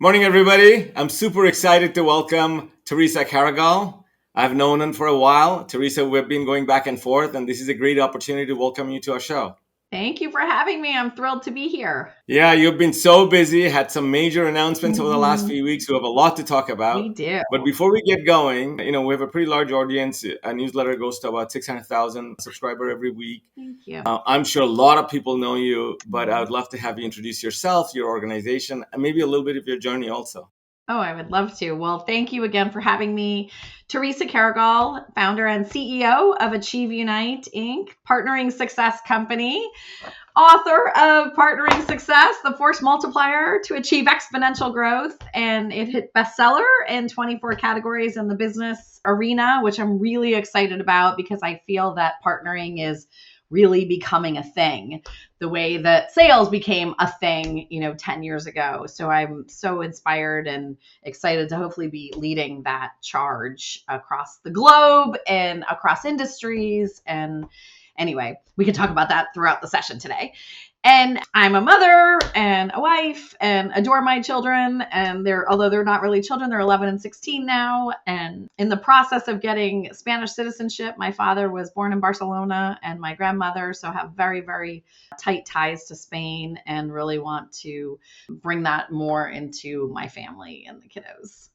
Morning, everybody. I'm super excited to welcome Theresa Caragol. I've known her for a while. Theresa, we've been going back and forth, and this is a great opportunity to welcome you to our show. Thank you for having me. I'm thrilled to be here. Yeah, you've been so busy, had some major announcements over the last few weeks. We have a lot to talk We about. do. But before we get going, we have a pretty large audience. A newsletter goes to about 600,000 subscribers every week. Thank you. I'm sure a lot of people know you, but I would love to have you introduce yourself, your organization, and maybe a little bit of your journey also. Oh, I would love to. Well, thank you again for having me. Theresa Caragol, founder and CEO of AchieveUnite, Inc., partnering success company, author of Partnering Success, the Force Multiplier to Achieve Exponential Growth. And it hit bestseller in 24 categories in the business arena, which I'm really excited about because I feel that partnering is really becoming a thing the way that sales became a thing, 10 years ago. So I'm so inspired and excited to hopefully be leading that charge across the globe and across industries. And anyway, we can talk about that throughout the session today. And I'm a mother and a wife and adore my children. And although they're not really children, they're 11 and 16 now. And in the process of getting Spanish citizenship, my father was born in Barcelona and my grandmother. So have very, very tight ties to Spain and really want to bring that more into my family and the kiddos.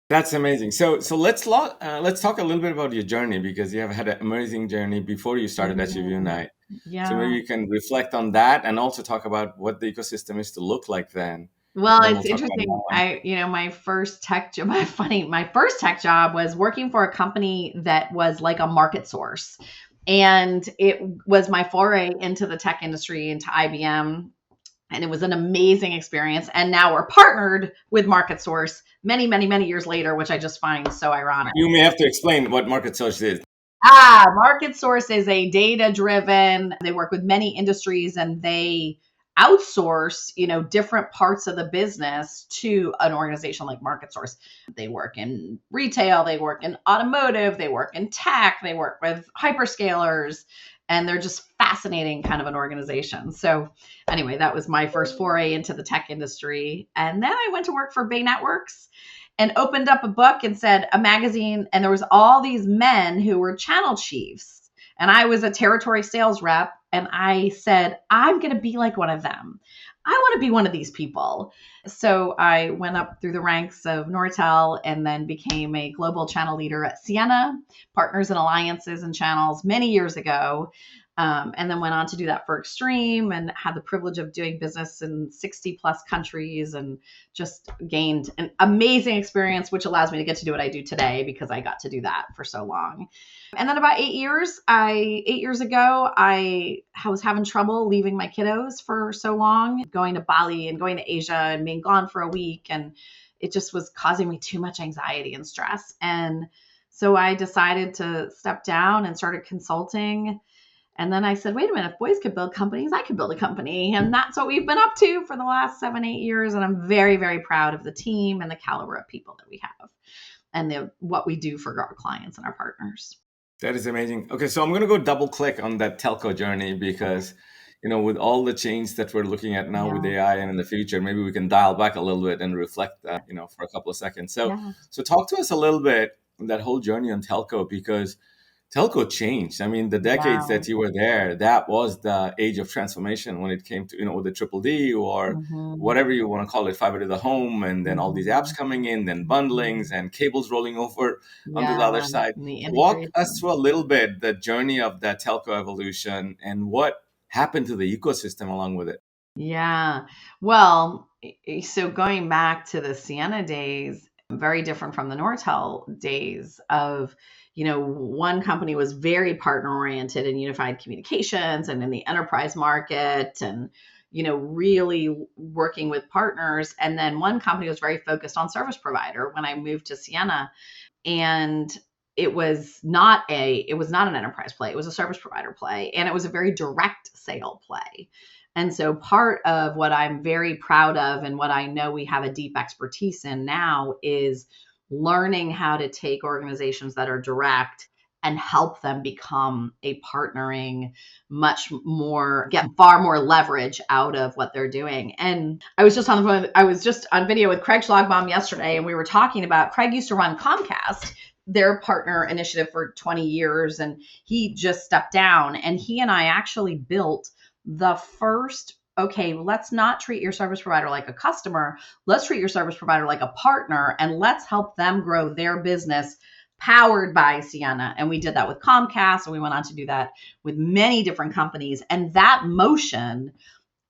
That's amazing. So let's talk a little bit about your journey because you have had an amazing journey before you started AchieveUnite. Yeah. So maybe you can reflect on that and also talk about what the ecosystem is to look like then. Well, Then it's we'll talk about interesting. that one. My first tech job, my first tech job was working for a company that was like a market source. And it was my foray into the tech industry, into IBM. And it was an amazing experience. And now we're partnered with Market Source many, many, many years later, which I just find so ironic. You may have to explain what market source is. Market Source is a data-driven, they work with many industries and they outsource, different parts of the business to an organization like Market Source. They work in retail, they work in automotive, they work in tech, they work with hyperscalers, and they're just fascinating kind of an organization. So anyway, that was my first foray into the tech industry. And then I went to work for Bay Networks and opened up a book and said a magazine. And there was all these men who were channel chiefs. And I was a territory sales rep. And I said, I'm going to be like one of them. I want to be one of these people. So I went up through the ranks of Nortel and then became a global channel leader at Sienna, Partners and Alliances and Channels many years ago. And then went on to do that for Extreme and had the privilege of doing business in 60 plus countries and just gained an amazing experience, which allows me to get to do what I do today because I got to do that for so long. And then about 8 years ago, I was having trouble leaving my kiddos for so long, going to Bali and going to Asia and being gone for a week. And it just was causing me too much anxiety and stress. And so I decided to step down and started consulting. And then I said, wait a minute, if boys could build companies, I could build a company. And that's what we've been up to for the last 7-8 years. And I'm very, very proud of the team and the caliber of people that we have and what we do for our clients and our partners. That is amazing. Okay, so I'm going to go double click on that telco journey because, with all the change that we're looking at now with AI and in the future, maybe we can dial back a little bit and reflect that, for a couple of seconds. So talk to us a little bit on that whole journey on telco because telco changed. I mean, the decades that you were there, that was the age of transformation when it came to, with the triple D or whatever you want to call it, fiber to the home, and then all these apps coming in, then bundlings and cables rolling over onto the other side. Walk us through a little bit the journey of that telco evolution and what happened to the ecosystem along with it. Yeah. Well, so going back to the Sienna days, very different from the Nortel days of, one company was very partner oriented in unified communications and in the enterprise market and, really working with partners. And then one company was very focused on service provider when I moved to Sienna. And it was not an enterprise play. It was a service provider play. And it was a very direct sale play. And so part of what I'm very proud of and what I know we have a deep expertise in now is learning how to take organizations that are direct and help them become a partnering much more, get far more leverage out of what they're doing. And I was just on video with Craig Schlagbaum yesterday, and we were talking about, Craig used to run Comcast, their partner initiative, for 20 years, and he just stepped down. And he and I actually built the first, okay, let's not treat your service provider like a customer. Let's treat your service provider like a partner, and let's help them grow their business powered by Ciena. And we did that with Comcast, and we went on to do that with many different companies. And that motion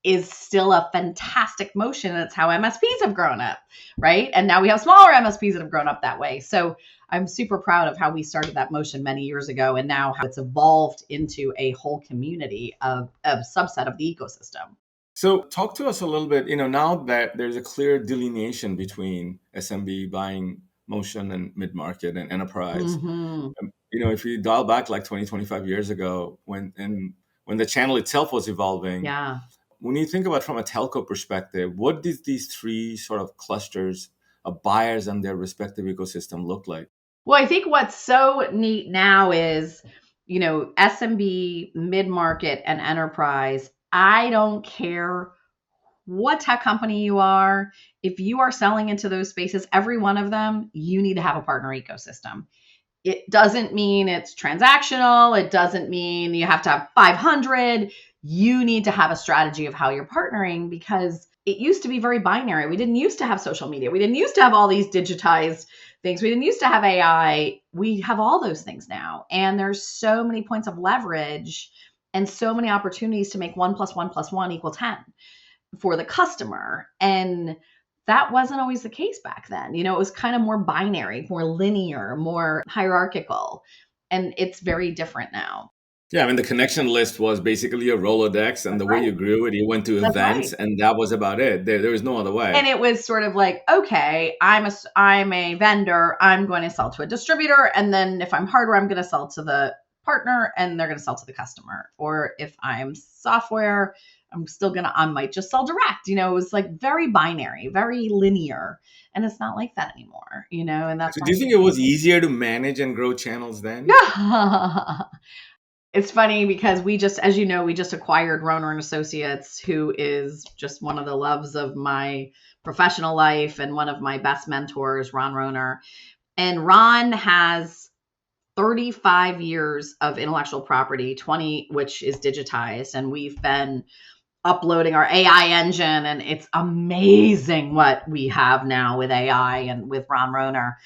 is still a fantastic motion. And it's how MSPs have grown up, right? And now we have smaller MSPs that have grown up that way. So I'm super proud of how we started that motion many years ago, and now how it's evolved into a whole community of subset of the ecosystem. So talk to us a little bit, now that there's a clear delineation between SMB buying motion and mid-market and enterprise. Mm-hmm. If you dial back like 20, 25 years ago when the channel itself was evolving, Yeah. when you think about from a telco perspective, what did these three sort of clusters of buyers and their respective ecosystem look like? Well, I think what's so neat now is, SMB, mid-market, and enterprise. I don't care what tech company you are. If you are selling into those spaces, every one of them, you need to have a partner ecosystem. It doesn't mean it's transactional. It doesn't mean you have to have 500. You need to have a strategy of how you're partnering, because it used to be very binary. We didn't used to have social media. We didn't used to have all these digitized things. We didn't used to have AI. We have all those things now. And there's so many points of leverage and so many opportunities to make 1 + 1 + 1 = 10 for the customer. And that wasn't always the case back then. It was kind of more binary, more linear, more hierarchical. And it's very different now. Yeah, I mean, the connection list was basically a Rolodex, and the way you grew it, you went to That's events, right. and that was about it. There was no other way. And it was sort of like, okay, I'm a vendor. I'm going to sell to a distributor. And then if I'm hardware, I'm going to sell to the partner, and they're going to sell to the customer. Or if I'm software, I might just sell direct. It was like very binary, very linear. And it's not like that anymore, and that's So do you think it was easier to manage and grow channels then? why. It's funny because we just, as you know, we just acquired Roner and Associates, who is just one of the loves of my professional life and one of my best mentors, Ron Roner. And Ron has 35 years of intellectual property, 20 which is digitized, and we've been uploading our AI engine, and it's amazing what we have now with AI and with Ron Roner.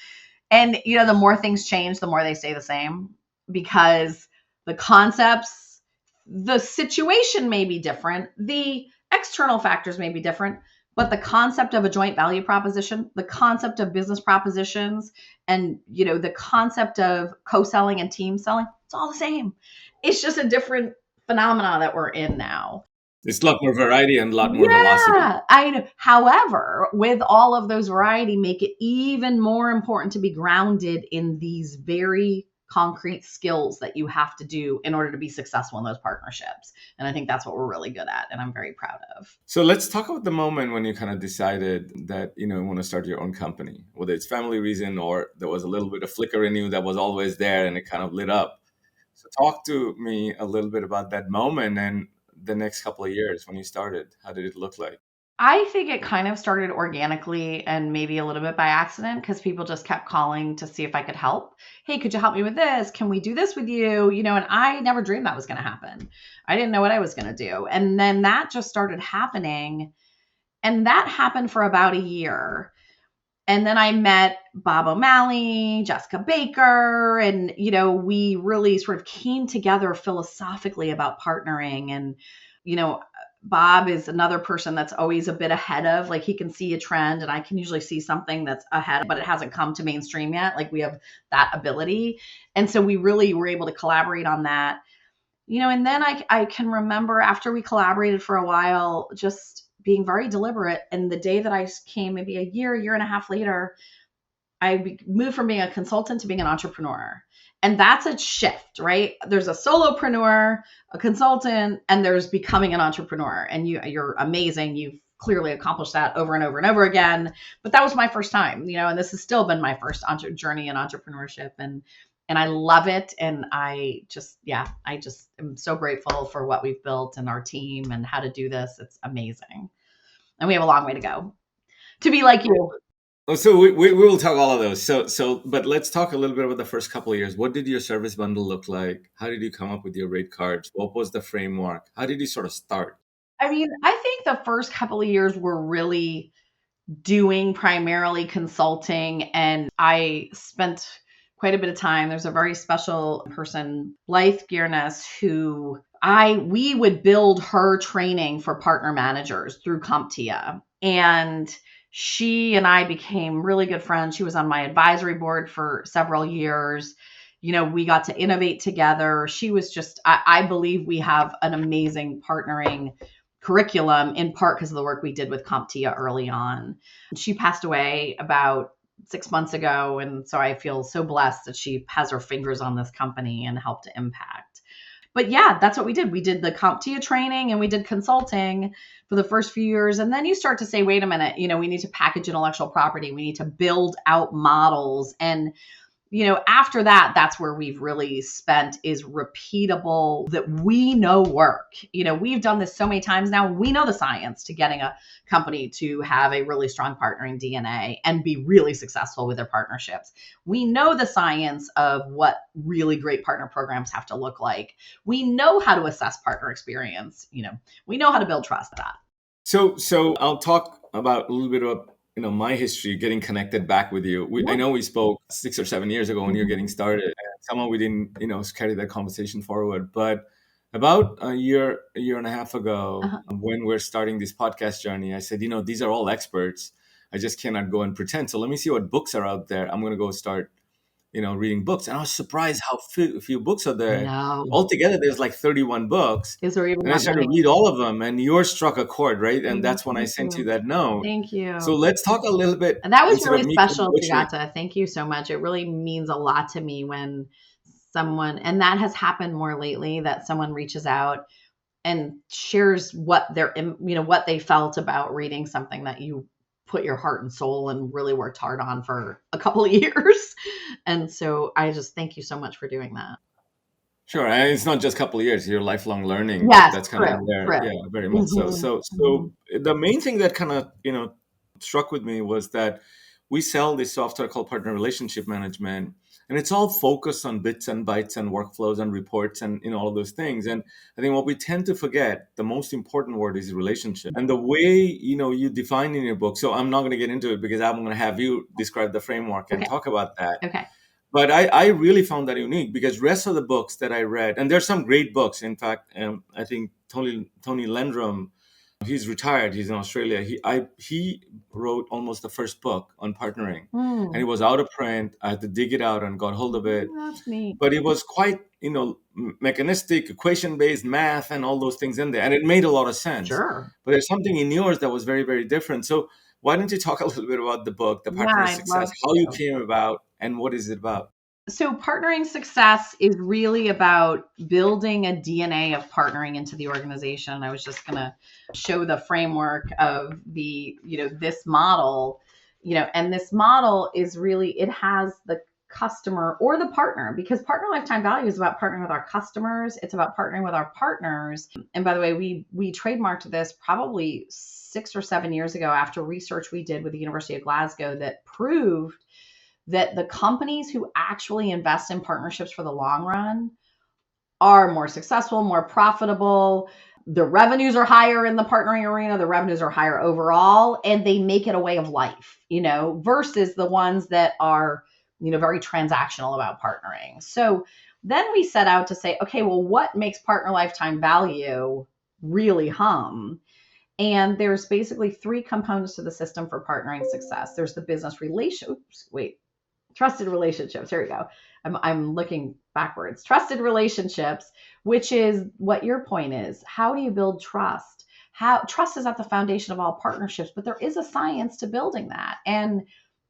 And the more things change, the more they stay the same, because the concepts, the situation may be different, the external factors may be different, but the concept of a joint value proposition, the concept of business propositions, and the concept of co-selling and team selling, it's all the same. It's just a different phenomena that we're in now. It's a lot more variety and a lot more velocity. Yeah, I know. However, with all of those variety, make it even more important to be grounded in these very concrete skills that you have to do in order to be successful in those partnerships. And I think that's what we're really good at, and I'm very proud of. So let's talk about the moment when you kind of decided that, you want to start your own company, whether it's family reason or there was a little bit of flicker in you that was always there and it kind of lit up. So talk to me a little bit about that moment and the next couple of years when you started. How did it look like? I think it kind of started organically and maybe a little bit by accident, because people just kept calling to see if I could help. Hey, could you help me with this? Can we do this with you? And I never dreamed that was going to happen. I didn't know what I was going to do. And then that just started happening. And that happened for about a year. And then I met Bob O'Malley, Jessica Baker, and, we really sort of came together philosophically about partnering. And, Bob is another person that's always a bit ahead of, like, he can see a trend, and I can usually see something that's ahead, but it hasn't come to mainstream yet. Like, we have that ability. And so we really were able to collaborate on that, and then I can remember after we collaborated for a while, just being very deliberate. And the day that I came, maybe a year and a half later, I moved from being a consultant to being an entrepreneur. And that's a shift, right? There's a solopreneur, a consultant, and there's becoming an entrepreneur. And you're amazing. You've clearly accomplished that over and over and over again. But that was my first time, and this has still been my first journey in entrepreneurship. And and I love it. And I just am so grateful for what we've built and our team and how to do this. It's amazing. And we have a long way to go to be like you. Oh, so we will talk all of those. But let's talk a little bit about the first couple of years. What did your service bundle look like? How did you come up with your rate cards? What was the framework? How did you sort of start? I mean, I think the first couple of years were really doing primarily consulting, and I spent quite a bit of time. There's a very special person, Blythe Gearness, who we would build her training for partner managers through CompTIA. And she and I became really good friends. She was on my advisory board for several years. We got to innovate together. She was just, I believe we have an amazing partnering curriculum, in part because of the work we did with CompTIA early on. She passed away about 6 months ago. And so I feel so blessed that she has her fingers on this company and helped to impact. But yeah, that's what we did. We did the CompTIA training and we did consulting for the first few years. And then you start to say, wait a minute, we need to package intellectual property. We need to build out models. And after that, that's where we've really spent is repeatable that we know work. We've done this so many times now. We know the science to getting a company to have a really strong partnering DNA and be really successful with their partnerships. We know the science of what really great partner programs have to look like. We know how to assess partner experience. We know how to build trust. That. So I'll talk about a little bit of my history getting connected back with you. I know we spoke 6 or 7 years ago when you're getting started, and somehow we didn't carry that conversation forward. But about a year and a half ago, when we're starting this podcast journey, I said, these are all experts. I just cannot go and pretend. So let me see what books are out there. I'm going to go start reading books. And I was surprised how few books are there. Altogether, there's like 31 books. Is there even and I started to read all of them, and yours struck a chord, right? And that's when I sent you that note. Thank you. So let's talk a little bit. And that was really special, Sugata. Thank you so much. It really means a lot to me when someone, and that has happened more lately, that someone reaches out and shares what what they felt about reading something that you put your heart and soul and really worked hard on for a couple of years. And so I just thank you so much for doing that. Sure. And it's not just a couple of years, you're lifelong learning. Yes, that's kind of there. Yeah, very much so. So the main thing that kind of, struck with me was that we sell this software called Partner Relationship Management, and it's all focused on bits and bytes and workflows and reports and all of those things. And I think what we tend to forget, the most important word is relationship. And the way you define in your book. So I'm not going to get into it because I'm going to have you describe the framework and talk about that. Okay. But I really found that unique because rest of the books that I read, and there's some great books. In fact, I think Tony Landrum, he's retired. He's in Australia. He wrote almost the first book on partnering, and it was out of print. I had to dig it out and got hold of it. That's neat. But it was quite mechanistic, equation-based math, and all those things in there, and it made a lot of sense. Sure. But there's something in yours that was very, very different. So why don't you talk a little bit about the book, The Partner Success, how you came about, and what is it about? So partnering success is really about building a DNA of partnering into the organization. I was just going to show the framework of this model, and this model is really, it has the customer or the partner, because partner lifetime value is about partnering with our customers. It's about partnering with our partners. And by the way, we trademarked this probably 6 or 7 years ago after research we did with the University of Glasgow that proved that the companies who actually invest in partnerships for the long run are more successful, more profitable. The revenues are higher in the partnering arena. The revenues are higher overall, and they make it a way of life, versus the ones that are, very transactional about partnering. So then we set out to say, okay, well, what makes partner lifetime value really hum? And there's basically 3 components to the system for partnering success. There's the business trusted relationships. Here we go. I'm looking backwards. Trusted relationships, which is what your point is. How do you build trust? Trust is at the foundation of all partnerships, but there is a science to building that. And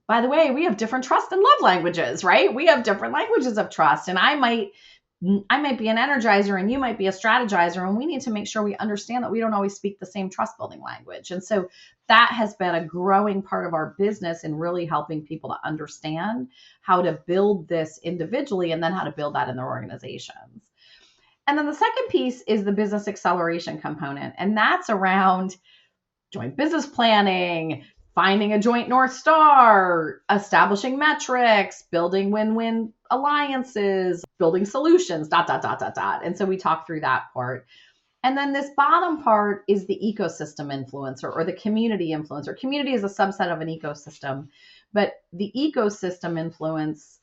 by the way, we have different trust and love languages, right? We have different languages of trust. And I might I might be an energizer and you might be a strategizer, and we need to make sure we understand that we don't always speak the same trust building language. And so that has been a growing part of our business in really helping people to understand how to build this individually and then how to build that in their organizations. And then the second piece is the business acceleration component, and that's around joint business planning, finding a joint North Star, establishing metrics, building win-win alliances, building solutions, dot, dot, dot, dot, dot. And so we talk through that part. And then this bottom part is the ecosystem influencer or the community influencer. Community is a subset of an ecosystem, but the ecosystem influence,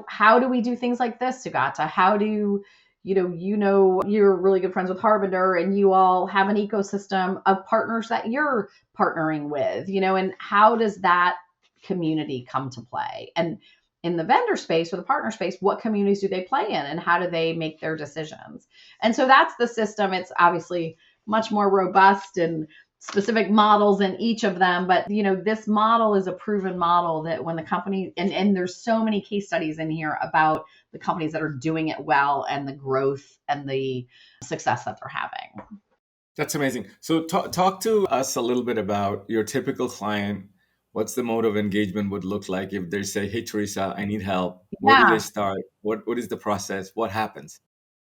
how do we do things like this, Sugata? How do you're really good friends with Harbinger and you all have an ecosystem of partners that you're partnering with, and how does that community come to play? And in the vendor space or the partner space, what communities do they play in and how do they make their decisions? And so that's the system. It's obviously much more robust and specific models in each of them. But, this model is a proven model that when the company, and there's so many case studies in here about the companies that are doing it well and the growth and the success that they're having. That's amazing. So talk to us a little bit about your typical client. What's the mode of engagement would look like if they say, "Hey, Theresa, I need help." Where do they Yeah. start? What is the process? What happens?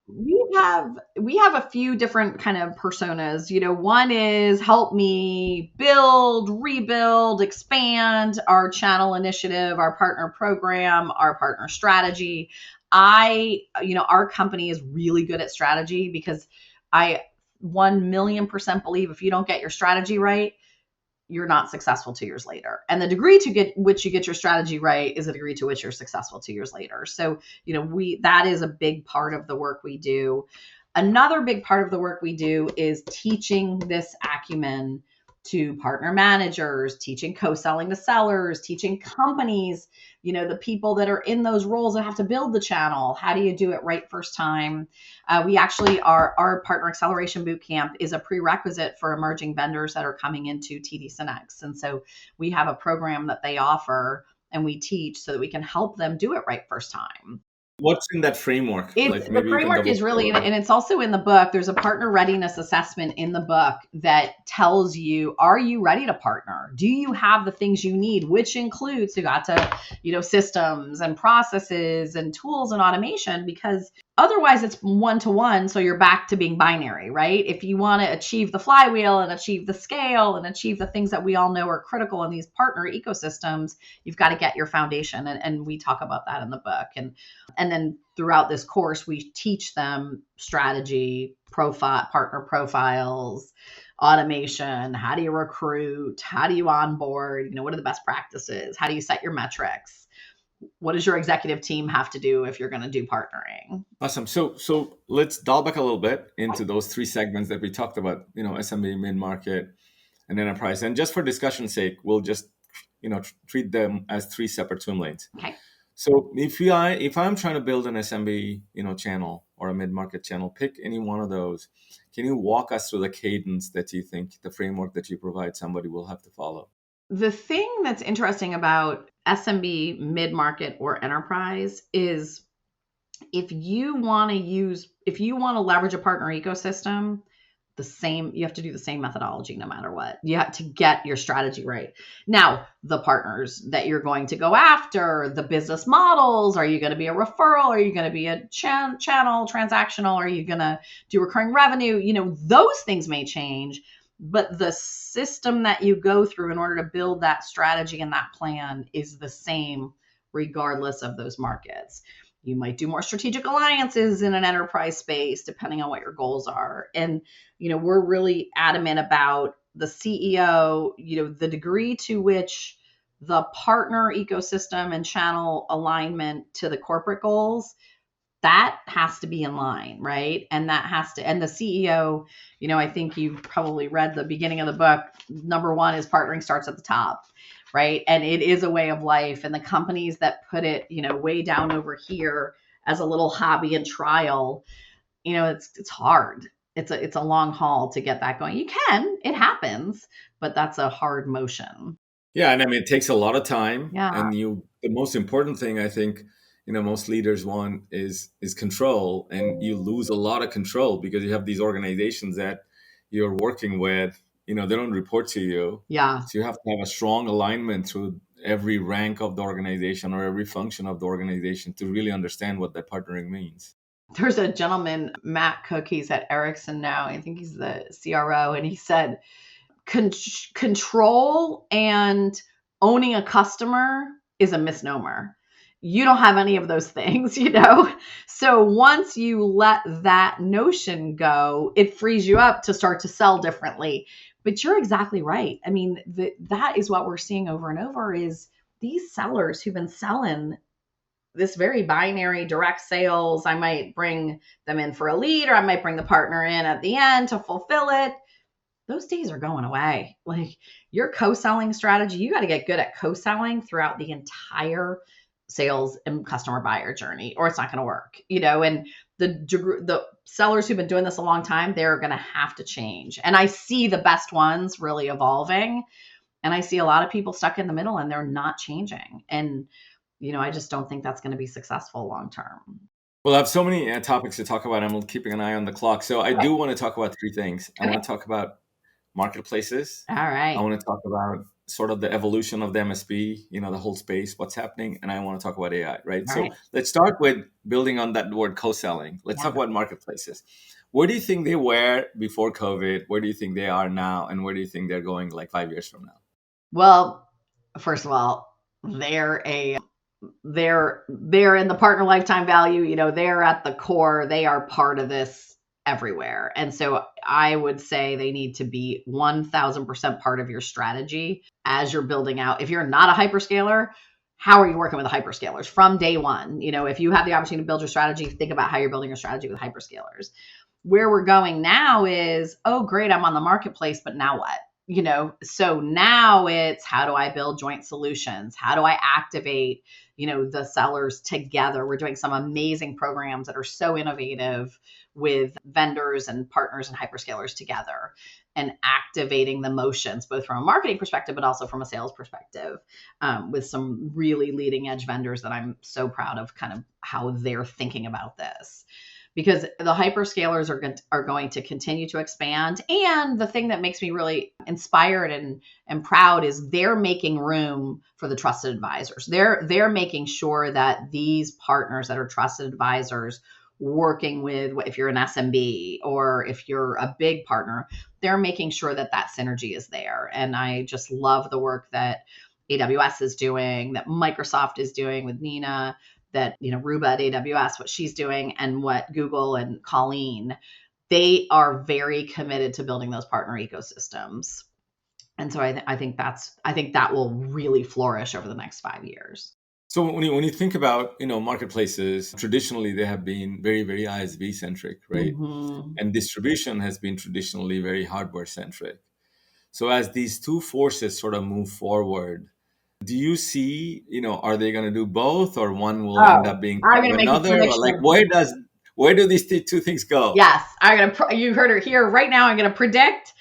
We have a few different kind of personas. One is help me build, rebuild, expand our channel initiative, our partner program, our partner strategy. Our company is really good at strategy because I 1,000,000% believe if you don't get your strategy right, you're not successful 2 years later. And the degree to which you get your strategy right is the degree to which you're successful 2 years later. So, that is a big part of the work we do. Another big part of the work we do is teaching this acumen to partner managers, teaching co-selling to sellers, teaching companies, the people that are in those roles that have to build the channel. How do you do it right first time? We actually our partner acceleration bootcamp is a prerequisite for emerging vendors that are coming into TD SYNNEX. And so we have a program that they offer and we teach so that we can help them do it right first time. What's in that framework? It's Like the maybe you can framework double is click a really, little bit. and it's also in the book. There's a partner readiness assessment in the book that tells you, are you ready to partner? Do you have the things you need, which includes Sugata, systems and processes and tools and automation, because otherwise it's one-to-one. So you're back to being binary, right? If you want to achieve the flywheel and achieve the scale and achieve the things that we all know are critical in these partner ecosystems, you've got to get your foundation. And we talk about that in the book. And then throughout this course, we teach them strategy, partner profiles, automation. How do you recruit? How do you onboard? What are the best practices? How do you set your metrics? What does your executive team have to do if you're going to do partnering? Awesome. So let's dial back a little bit into those three segments that we talked about, SMB, mid-market, and enterprise. And just for discussion's sake, we'll just, treat them as three separate swim lanes. Okay. So if I'm trying to build an SMB, channel or a mid-market channel, pick any one of those. Can you walk us through the cadence that you think, the framework that you provide somebody will have to follow? The thing that's interesting about SMB, mid-market, or enterprise is if you want to leverage a partner ecosystem, you have to do the same methodology no matter what. You have to get your strategy right. Now, the partners that you're going to go after, the business models, are you going to be a referral? Are you going to be a channel transactional? Are you going to do recurring revenue? Those things may change, but the system that you go through in order to build that strategy and that plan is the same regardless of those markets. You might do more strategic alliances in an enterprise space, depending on what your goals are. And, we're really adamant about the CEO, the degree to which the partner ecosystem and channel alignment to the corporate goals, that has to be in line, right? And the CEO, I think you've probably read the beginning of the book. Number one is partnering starts at the top, right? And it is a way of life. And the companies that put it, way down over here as a little hobby and trial, it's hard. It's a long haul to get that going. It happens, but that's a hard motion. Yeah, and I mean, it takes a lot of time. Yeah. And the most important thing, I think, most leaders want is control, and you lose a lot of control because you have these organizations that you're working with. They don't report to you, Yeah. so you have to have a strong alignment through every rank of the organization or every function of the organization to really understand what that partnering means. There's a gentleman, Matt Cook, he's at Ericsson now. I think he's the CRO, and he said control and owning a customer is a misnomer. You don't have any of those things, So once you let that notion go, it frees you up to start to sell differently. But you're exactly right. I mean, that is what we're seeing over and over is these sellers who've been selling this very binary direct sales. I might bring them in for a lead, or I might bring the partner in at the end to fulfill it. Those days are going away. Like your co-selling strategy, you got to get good at co-selling throughout the entire sales and customer buyer journey, or it's not going to work, and the sellers who've been doing this a long time, they're going to have to change. And I see the best ones really evolving. And I see a lot of people stuck in the middle and they're not changing. And, I just don't think that's going to be successful long term. Well, I have so many topics to talk about. I'm keeping an eye on the clock. So I do want to talk about three things. I want to talk about marketplaces. All right. I want to talk about sort of the evolution of the MSP, the whole space, what's happening. And I want to talk about AI, right? So let's start with building on that word co-selling. Let's talk about marketplaces. Where do you think they were before COVID? Where do you think they are now? And where do you think they're going like 5 years from now? Well, first of all, they're in the partner lifetime value, they're at the core, they are part of this everywhere. And so I would say they need to be 1000% part of your strategy as you're building out. If you're not a hyperscaler, how are you working with the hyperscalers from day one? If you have the opportunity to build your strategy, think about how you're building your strategy with hyperscalers. Where we're going now is, oh, great, I'm on the marketplace, but now what? So now it's how do I build joint solutions? How do I activate, the sellers together? We're doing some amazing programs that are so innovative with vendors and partners and hyperscalers together and activating the motions, both from a marketing perspective, but also from a sales perspective, with some really leading edge vendors that I'm so proud of kind of how they're thinking about this. Because the hyperscalers are going to continue to expand. And the thing that makes me really inspired and proud is they're making room for the trusted advisors. They're making sure that these partners that are trusted advisors working with, if you're an SMB or if you're a big partner, they're making sure that that synergy is there. And I just love the work that AWS is doing, that Microsoft is doing with Nina, that, Ruba at AWS, what she's doing, and what Google and Colleen, they are very committed to building those partner ecosystems. And so I think that will really flourish over the next 5 years. So when you think about, marketplaces, traditionally they have been very, very ISV centric, right? Mm-hmm. And distribution has been traditionally very hardware centric. So as these two forces sort of move forward, do you see, are they going to do both, or one will end up being part of another? Or like, where do these two things go? Yes, you heard it here right now. I'm going to predict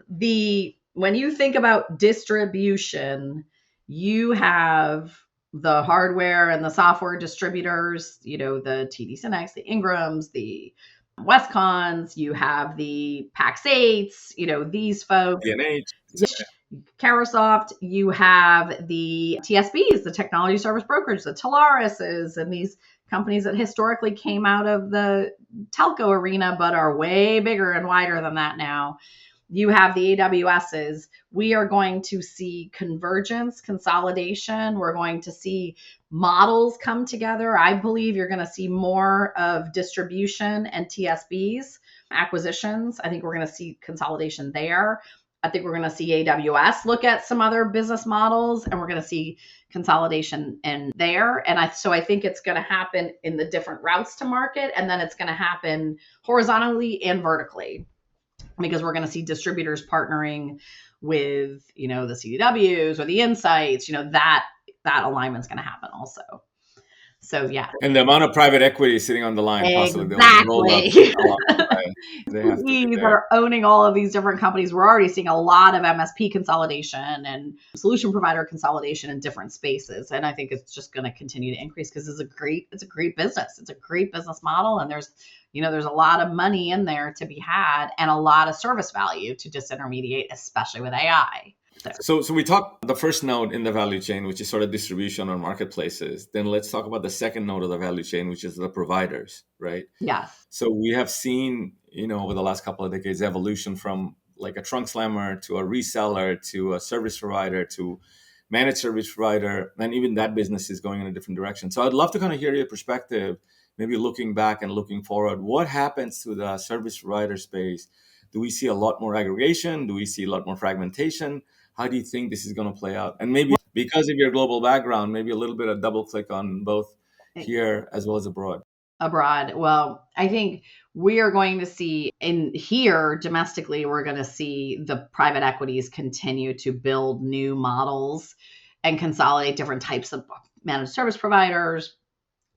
when you think about distribution, you have the hardware and the software distributors, the TD SYNNEX, the Ingrams, the Westcons, you have the Pax8s, these folks. DNH. Carahsoft, you have the TSBs, the technology service brokerage, the Telarises, and these companies that historically came out of the telco arena, but are way bigger and wider than that now. You have the AWSs. We are going to see convergence, consolidation. We're going to see models come together. I believe you're going to see more of distribution and TSBs acquisitions. I think we're going to see consolidation there. I think we're going to see AWS look at some other business models, and we're going to see consolidation in there. And so I think it's going to happen in the different routes to market, and then it's going to happen horizontally and vertically, because we're going to see distributors partnering with, the CDWs or the Insights, that alignment's going to happen also. So, yeah. And the amount of private equity sitting on the line, exactly. possibly rolled up. They have to be MSPs that there. are owning all of these different companies. We're already seeing a lot of MSP consolidation and solution provider consolidation in different spaces. And I think it's just going to continue to increase because it's a great business. It's a great business model. And there's a lot of money in there to be had and a lot of service value to disintermediate, especially with AI. So we talked the first node in the value chain, which is sort of distribution or marketplaces. Then let's talk about the second node of the value chain, which is the providers, right? Yes. So we have seen, over the last couple of decades, evolution from like a trunk slammer to a reseller to a service provider to managed service provider, and even that business is going in a different direction. So I'd love to kind of hear your perspective, maybe looking back and looking forward. What happens to the service provider space? Do we see a lot more aggregation? Do we see a lot more fragmentation? How do you think this is going to play out? And maybe because of your global background, maybe a little bit of double click on both here as well as abroad. Abroad. Well, I think we are going to see in here domestically, we're going to see the private equities continue to build new models and consolidate different types of managed service providers,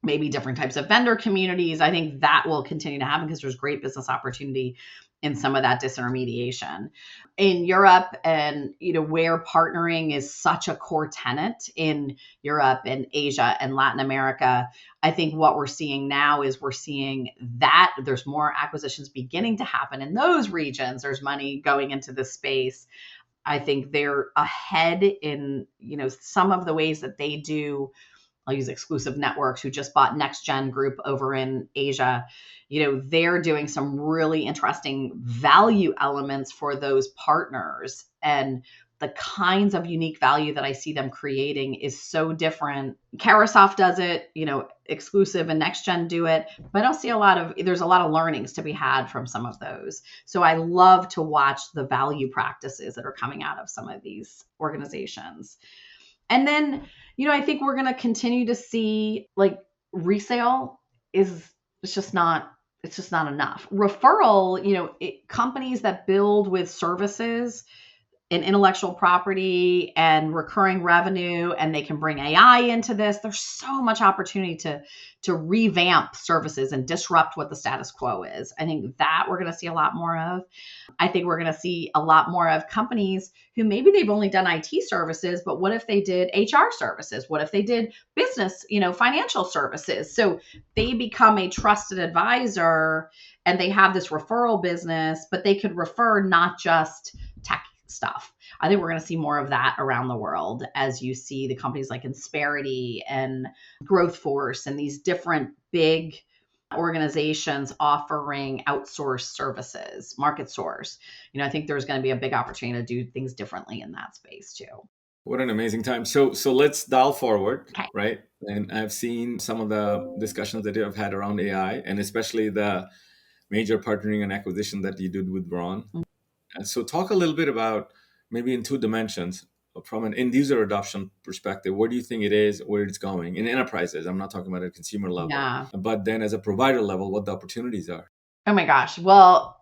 maybe different types of vendor communities. I think that will continue to happen because there's great business opportunity in some of that disintermediation. In Europe and where partnering is such a core tenet in Europe and Asia and Latin America, I think what we're seeing now is we're seeing that there's more acquisitions beginning to happen in those regions. There's money going into this space. I think they're ahead in some of the ways that they do. I'll use Exclusive Networks, who just bought Next Gen Group over in Asia. They're doing some really interesting value elements for those partners. And the kinds of unique value that I see them creating is so different. Carasoft does it, Exclusive and Next Gen do it, but I don't see there's a lot of learnings to be had from some of those. So I love to watch the value practices that are coming out of some of these organizations. And then, I think we're going to continue to see like resale it's just not enough. Referral, companies that build with services and intellectual property and recurring revenue, and they can bring AI into this. There's so much opportunity to revamp services and disrupt what the status quo is. I think that we're going to see a lot more of. I think we're going to see a lot more of companies who maybe they've only done IT services, but what if they did HR services? What if they did business, financial services? So they become a trusted advisor and they have this referral business, but they could refer not just tech stuff. I think we're going to see more of that around the world as you see the companies like Insperity and Growth Force and these different big organizations offering outsourced services, market source. I think there's going to be a big opportunity to do things differently in that space too. What an amazing time. So let's dial forward, Okay. right? And I've seen some of the discussions that you have had around AI and especially the major partnering and acquisition that you did with Braun. And so talk a little bit about maybe in two dimensions from an end user adoption perspective. Where do you think it is, where it's going in enterprises? I'm not talking about a consumer level, Yeah. but then as a provider level, what the opportunities are. Oh my gosh. Well,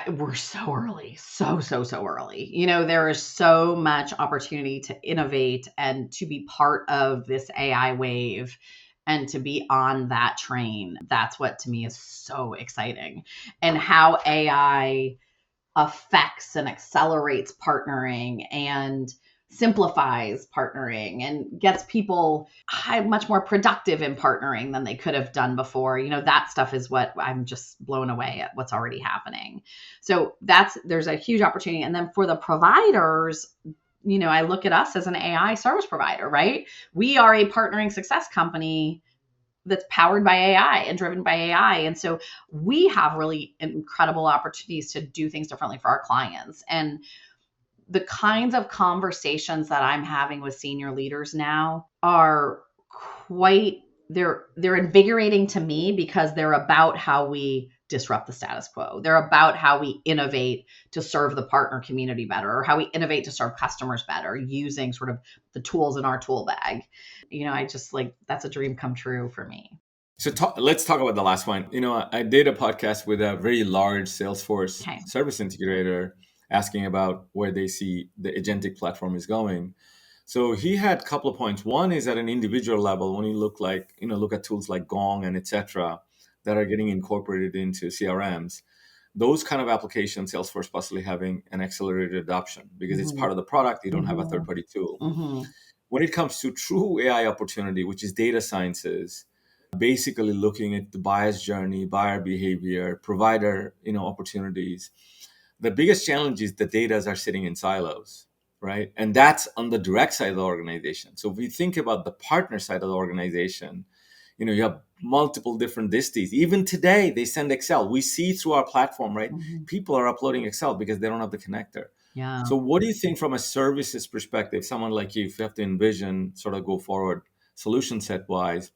we're so early, so early. There is so much opportunity to innovate and to be part of this AI wave and to be on that train. That's what to me is so exciting. And how AI affects and accelerates partnering and simplifies partnering and gets people much more productive in partnering than they could have done before. That stuff is what I'm just blown away at what's already happening. So there's a huge opportunity. And then for the providers, I look at us as an AI service provider, right? We are a partnering success company that's powered by AI and driven by AI. And so we have really incredible opportunities to do things differently for our clients. And the kinds of conversations that I'm having with senior leaders now are they're invigorating to me because they're about how we disrupt the status quo. They're about how we innovate to serve the partner community better, or how we innovate to serve customers better using sort of the tools in our tool bag. I just that's a dream come true for me. So let's talk about the last one. I did a podcast with a very large Salesforce service integrator asking about where they see the agentic platform is going. So he had a couple of points. One is at an individual level, when you look at tools like Gong and etc. that are getting incorporated into CRMs. those kind of applications, Salesforce possibly having an accelerated adoption because it's part of the product. You don't have a Mm-hmm. third-party tool. Mm-hmm. When it comes to true AI opportunity, which is data sciences, basically looking at the buyer's journey, buyer behavior, provider, opportunities. The biggest challenge is the data are sitting in silos, right? And that's on the direct side of the organization. So if we think about the partner side of the organization, you have multiple different disties. Even today, they send Excel. We see through our platform, right? Mm-hmm. People are uploading Excel because they don't have the connector. Yeah. So what do you think from a services perspective, someone like you, if you have to envision sort of go forward solution set wise,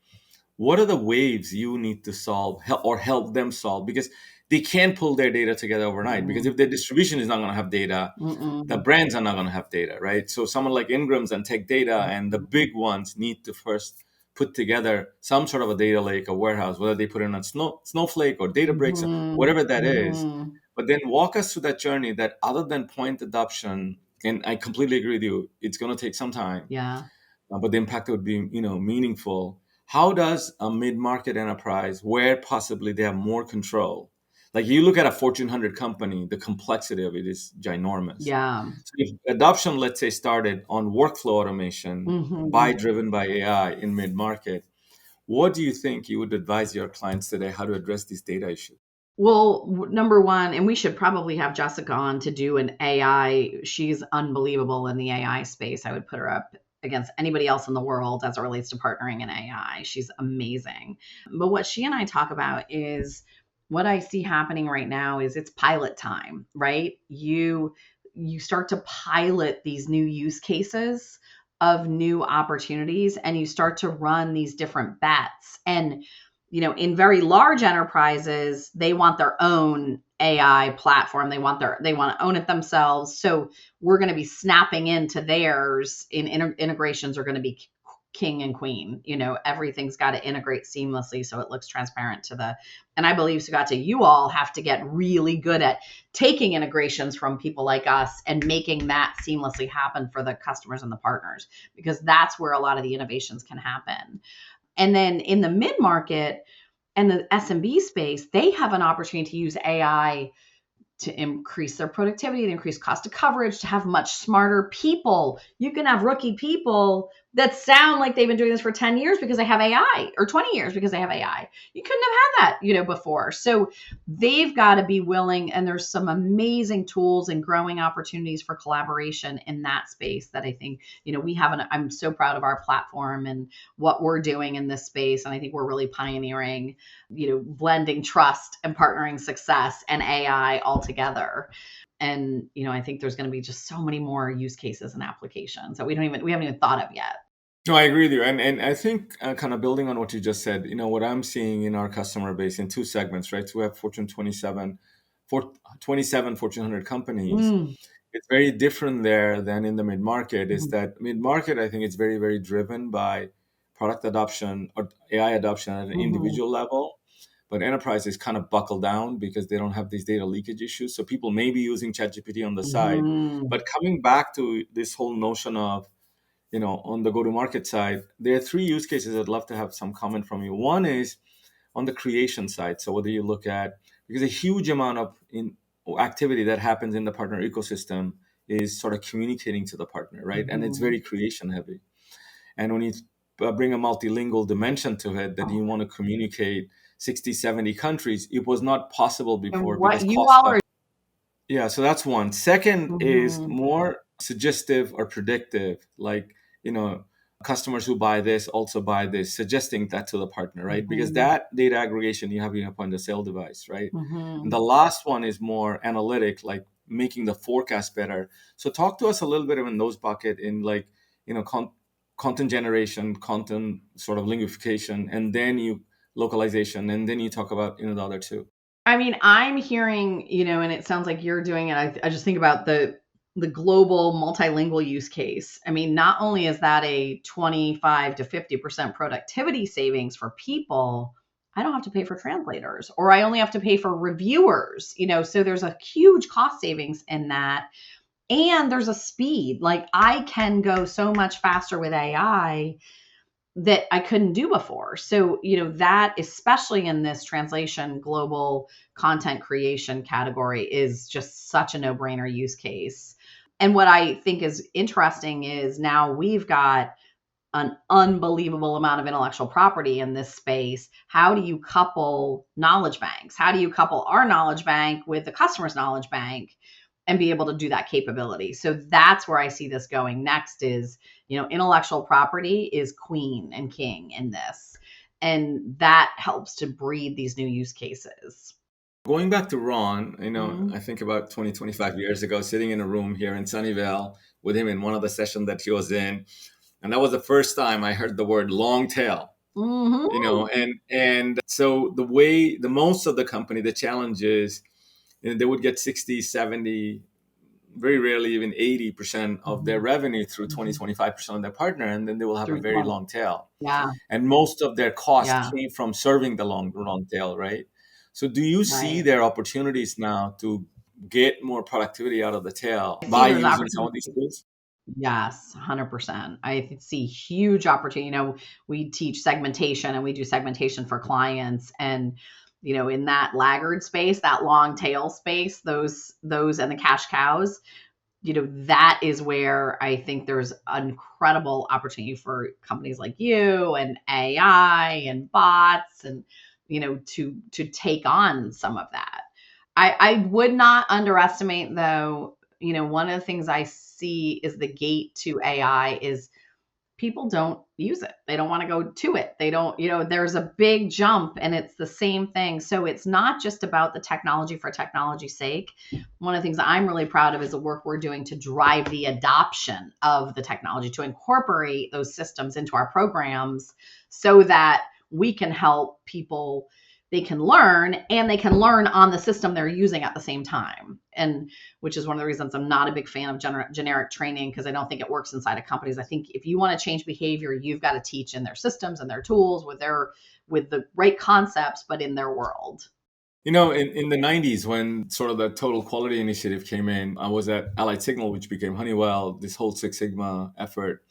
what are the waves you need to solve or help them solve? Because they can't pull their data together overnight, because if their distribution is not going to have data, the Mm-mm. brands are not going to have data, right? So someone like Ingram's and Tech Data and the big ones need to first put together some sort of a data lake, a warehouse, whether they put it on Snowflake or Databricks or Mm-hmm. whatever that is. Mm-hmm. But then walk us through that journey that other than point adoption, and I completely agree with you, it's going to take some time, Yeah. but the impact would be meaningful. How does a mid-market enterprise, where possibly they have more control, like you look at a Fortune 100 company, the complexity of it is ginormous. Yeah. So if adoption, let's say, started on workflow automation Mm-hmm. driven by AI in mid-market, what do you think you would advise your clients today how to address these data issues? Well, number one, and we should probably have Jessica on to do an AI. She's unbelievable in the AI space. I would put her up against anybody else in the world as it relates to partnering in AI. She's amazing. But what she and I talk about is what I see happening right now is it's pilot time, right? You start to pilot these new use cases of new opportunities, and you start to run these different bets. And in very large enterprises, they want their own AI platform. They want to own it themselves. So we're going to be snapping into theirs. Integrations are going to be king and queen. Everything's got to integrate seamlessly so it looks transparent to the. And I believe, Sugata, you all have to get really good at taking integrations from people like us and making that seamlessly happen for the customers and the partners, because that's where a lot of the innovations can happen. And then in the mid-market and the SMB space, they have an opportunity to use AI to increase their productivity, to increase cost of coverage, to have much smarter people. You can have rookie people that sound like they've been doing this for 10 years because they have AI, or 20 years because they have AI. You couldn't have had that, before. So they've got to be willing, and there's some amazing tools and growing opportunities for collaboration in that space that I think, I'm so proud of our platform and what we're doing in this space. And I think we're really pioneering, blending trust and partnering success and AI all together. And I think there's going to be just so many more use cases and applications that we haven't even thought of yet. No, I agree with you, and I think kind of building on what you just said, what I'm seeing in our customer base in two segments, right? So we have Fortune 27 Fortune 100 companies. Mm. It's very different there than in the mid market. Is that mid market? I think it's very, very driven by product adoption or AI adoption at an individual level. But enterprises kind of buckle down because they don't have these data leakage issues. So people may be using ChatGPT on the side. Mm-hmm. But coming back to this whole notion of, on the go-to-market side, there are three use cases I'd love to have some comment from you. One is on the creation side. So whether you look at, because a huge amount of activity that happens in the partner ecosystem is sort of communicating to the partner, right? And it's very creation heavy. And when you bring a multilingual dimension to it, that you want to communicate 60, 70 countries, it was not possible And before what because you cost all are. yeah, so that's one. Second is Mm-hmm. more suggestive or predictive, like, customers who buy this also buy this, suggesting that to the partner, right? Because Mm-hmm. that data aggregation you have in your point of sale device, right? And Mm-hmm. the last one is more analytic, like making the forecast better. So talk to us a little bit in those bucket in like, content generation, content sort of linguification, and then you localization, and then you talk about, the other two. I mean, I'm hearing, and it sounds like you're doing it. I just think about the global multilingual use case. I mean, not only is that a 25 to 50% productivity savings for people, I don't have to pay for translators, or I only have to pay for reviewers, so there's a huge cost savings in that. And there's a speed. Like, I can go so much faster with AI that I couldn't do before. So, that, especially in this translation global content creation category, is just such a no-brainer use case. And what I think is interesting is now we've got an unbelievable amount of intellectual property in this space. How do you couple knowledge banks? How do you couple our knowledge bank with the customer's knowledge bank and be able to do that capability? So that's where I see this going next is, intellectual property is queen and king in this. And that helps to breed these new use cases. Going back to Ron, Mhm. I think about 20, 25 years ago, sitting in a room here in Sunnyvale with him in one of the sessions that he was in. And that was the first time I heard the word long tail, Mhm. and so the most of the company, the challenge is, they would get 60, 70, very rarely even 80% of their Mhm. revenue through 20, Mhm. 25% of their partner, and then they will have a Through very funnel. long tail. Yeah. And most of their cost Yeah. came from serving the long tail, right? So do you see Right. there opportunities now to get more productivity out of the tail I see by there's using some of opportunity. these tools? Yes, 100%. I see huge opportunity. We teach segmentation and we do segmentation for clients. And, in that laggard space, that long tail space, those and the cash cows, that is where I think there's an incredible opportunity for companies like you and AI and bots and, to take on some of that. I would not underestimate, though, one of the things I see is the gate to AI is people don't use it. They don't want to go to it. They don't, there's a big jump and it's the same thing. So it's not just about the technology for technology's sake. One of the things I'm really proud of is the work we're doing to drive the adoption of the technology, to incorporate those systems into our programs so that we can help people. They can learn and they can learn on the system they're using at the same time. And which is one of the reasons I'm not a big fan of generic training, because I don't think it works inside of companies. I think if you want to change behavior, you've got to teach in their systems and their tools with the right concepts, but in their world. In the 90s, when sort of the total quality initiative came in, I was at Allied Signal, which became Honeywell, this whole Six Sigma effort.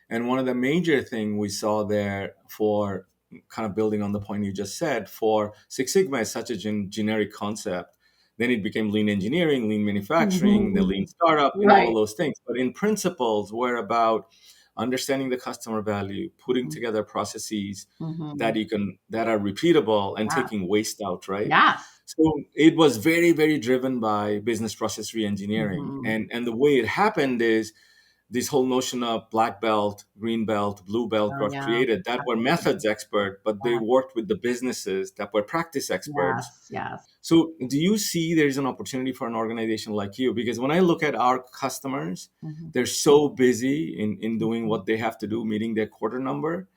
And one of the major thing we saw there, for kind of building on the point you just said, for Six Sigma is such a generic concept. Then it became lean engineering, lean manufacturing, the lean startup, and all of Right. those things. But in principles, we're about understanding the customer value, putting together processes Mm-hmm. that are repeatable, and Yeah. taking waste out, right? Yes. So it was very, very driven by business process reengineering. Mm-hmm. And the way it happened is this whole notion of black belt, green belt, blue belt Oh got yeah. created that were methods expert, but they Yeah. worked with the businesses that were practice experts. Yes. Yes. So do you see there's an opportunity for an organization like you? Because when I look at our customers, Mm-hmm. they're so busy in doing Mm-hmm. what they have to do, meeting their quarter number.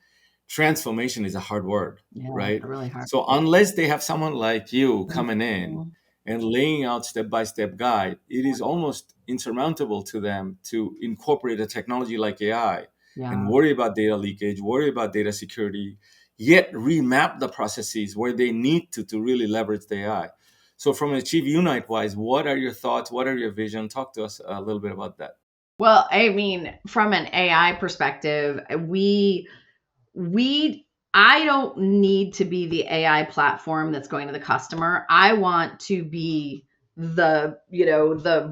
Transformation is a hard word, Yeah. right? They're really hard. So unless they have someone like you coming in Mhm. and laying out step-by-step guide, it is almost insurmountable to them to incorporate a technology like AI and Yeah. worry about data leakage, worry about data security, yet remap the processes where they need to really leverage the AI. So from an Achieve Unite wise, what are your thoughts? What are your vision? Talk to us a little bit about that. Well, I mean, from an AI perspective, we I don't need to be the AI platform that's going to the customer. I want to be the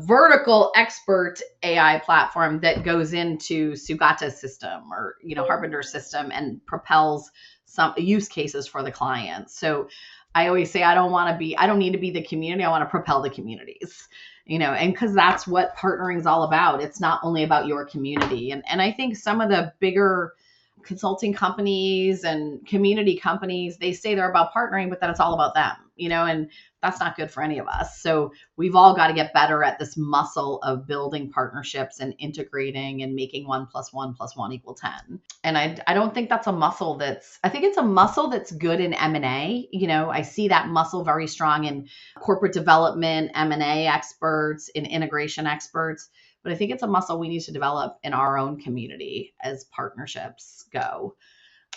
vertical expert AI platform that goes into Sugata's system or Harbinder's system and propels some use cases for the client. So I always say I don't need to be the community. I want to propel the communities. And because that's what partnering is all about. It's not only about your community. And I think some of the bigger consulting companies and community companies, they say they're about partnering, but then it's all about them, and that's not good for any of us. So we've all got to get better at this muscle of building partnerships and integrating and making 1 + 1 + 1 = 10. And I don't think that's a muscle I think it's a muscle that's good in M&A. I see that muscle very strong in corporate development, M&A experts, in integration experts. But I think it's a muscle we need to develop in our own community as partnerships go.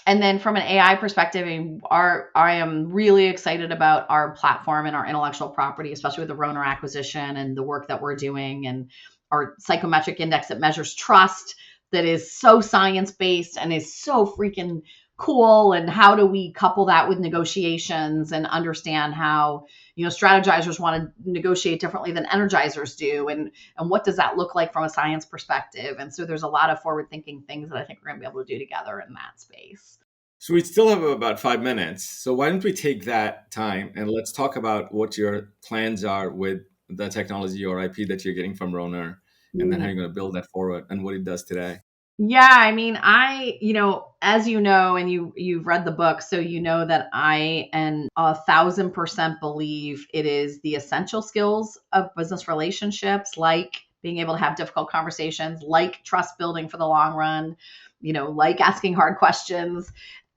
And then from an AI perspective, I am really excited about our platform and our intellectual property, especially with the Roner acquisition and the work that we're doing and our psychometric index that measures trust. that is so science-based and is so freaking cool. And how do we couple that with negotiations and understand how, strategizers want to negotiate differently than energizers do, and what does that look like from a science perspective? And so there's a lot of forward-thinking things that I think we're going to be able to do together in that space. So we still have about 5 minutes. So why don't we take that time and let's talk about what your plans are with the technology or IP that you're getting from Roner, and then how you're going to build that forward and what it does today. Yeah, I mean, as you know, and you've read the book, so you know that I am 1,000% believe it is the essential skills of business relationships, like being able to have difficult conversations, like trust building for the long run, like asking hard questions,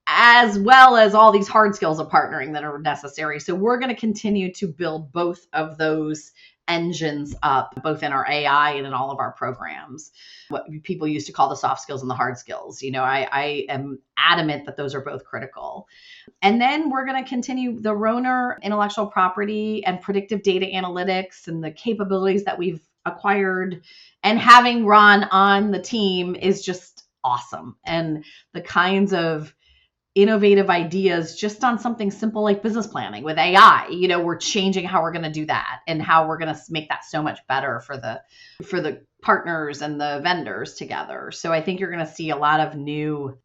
as well as all these hard skills of partnering that are necessary. So we're going to continue to build both of those engines up, both in our AI and in all of our programs. What people used to call the soft skills and the hard skills. I am adamant that those are both critical. And then we're going to continue the Roner intellectual property and predictive data analytics and the capabilities that we've acquired. And having Ron on the team is just awesome. And the kinds of innovative ideas just on something simple like business planning with AI. We're changing how we're going to do that and how we're going to make that so much better for the partners and the vendors together. So I think you're going to see a lot of new,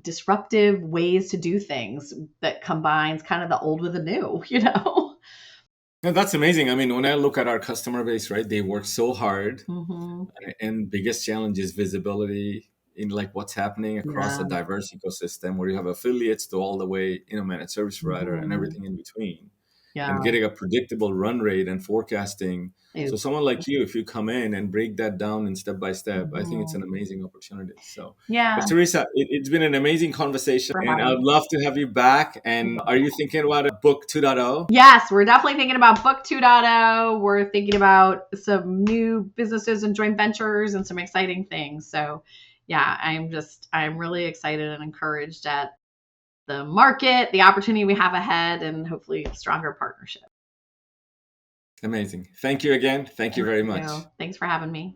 disruptive ways to do things that combines kind of the old with the new, Yeah, that's amazing. I mean, when I look at our customer base, right, they work so hard, Mm-hmm. and biggest challenge is visibility in like what's happening across a Yeah. diverse ecosystem where you have affiliates to all the way, managed service provider and Mm-hmm. everything in between, Yeah. and getting a predictable run rate and forecasting. So It's, someone like you, if you come in and break that down in step by step, I think it's Mhm. an amazing opportunity. So, but Yeah. Theresa, it's been an amazing conversation, For and having I'd me. love to have you back. And are you thinking about a book 2.0? Yes, we're definitely thinking about Book 2.0. We're thinking about some new businesses and joint ventures and some exciting things. So, yeah, I'm really excited and encouraged at the market, the opportunity we have ahead, and hopefully a stronger partnership. Amazing. Thank you again. Thank you Thank very much. you. Thanks for having me.